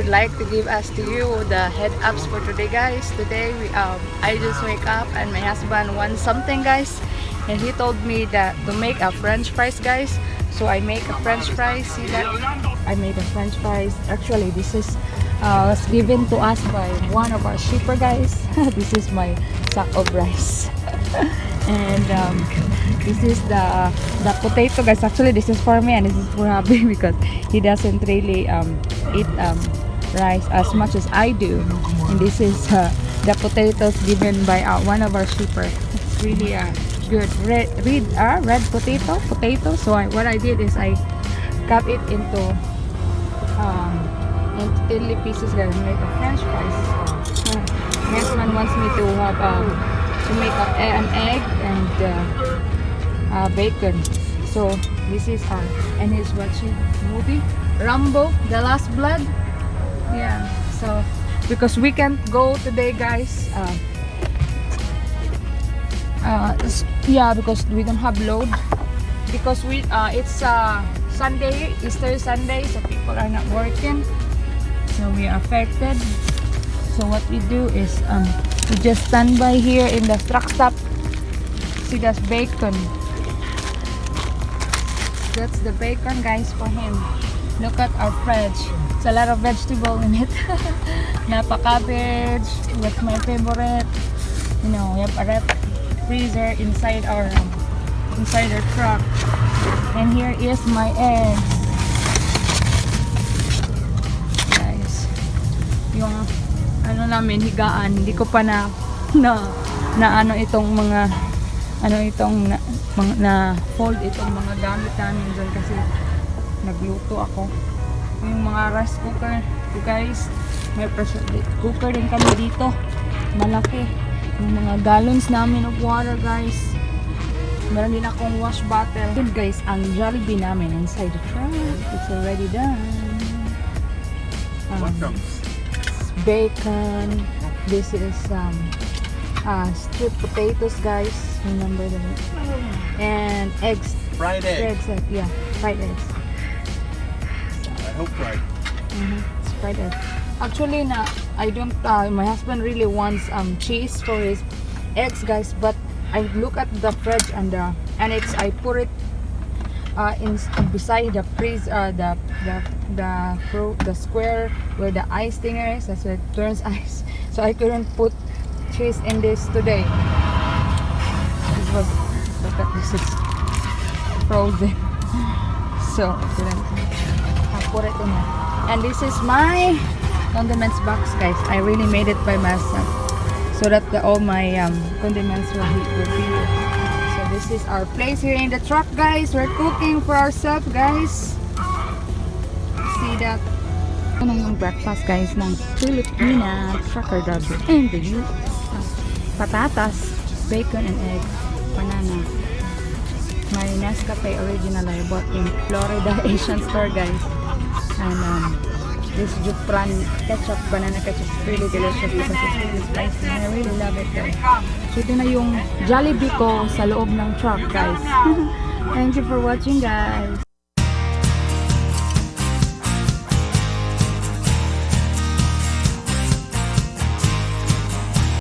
would like to give us to you the head ups for today, guys. Today I just wake up and my husband wants something, guys, and he told me that to make a French fries, guys. So I make a French fries. See that? I made a French fries. Actually, this is was given to us by one of our shipper, guys. This is my sack of rice. And this is the potato, guys. Actually, this is for me and this is for hubby because he doesn't really eat rice as much as I do. And this is the potatoes given by one of our shipper. It's really good red potato. So what I did is I cut it into thinly pieces, guys, make a French fries. My husband wants me to have to make an egg and bacon. So this is and he's watching movie Rambo: The Last Blood. Yeah. So because we can't go today, guys. Yeah, because we don't have load. Because it's Sunday, Easter Sunday, so people are not working. So we are affected. So what we do is we just stand by here in the truck stop. See, that's bacon. That's the bacon, guys, for him. Look at our fridge. It's a lot of vegetable in it. Napa cabbage. That's my favorite. You know, we have a freezer inside our truck. And here is my eggs. Guys, yung ano namin higaan, hindi ko pa na ano itong mga na fold itong mga gamit namin dyan kasi nagluto ako. Yung mga rice cooker, guys, may pressure cooker din kami dito, malaki. Yung mga gallons namin of water, guys. Meron din akong wash bottle. Good, guys, ang Jollibee namin inside the truck. It's already done. Bacon. This is stripped potatoes, guys. Remember that. And eggs. Fried eggs. Yeah, fried eggs. I hope fried. It's fried eggs. Actually, I don't. My husband really wants cheese for his eggs, guys. But I look at the fridge and I put it beside the freezer, the square where the ice thinger is. That's where it turns ice. So I couldn't put cheese in this today. Look at this, it's frozen. So I couldn't. I put it in there. And this is my condiments box, guys. I really made it by myself so that all my condiments will be here. So this is our place here in the truck, guys. We're cooking for ourselves, guys. See that? Ito na yung breakfast, guys, ng Filipina trucker driver in the US. Patatas, bacon and egg, banana. My Nescafe original I bought in Florida Asian store, guys. And this Jufran ketchup, banana ketchup, is really delicious because it's really spicy and I really love it, guys. So ito na yung Jollibee ko sa loob ng truck, guys. Thank you for watching, guys.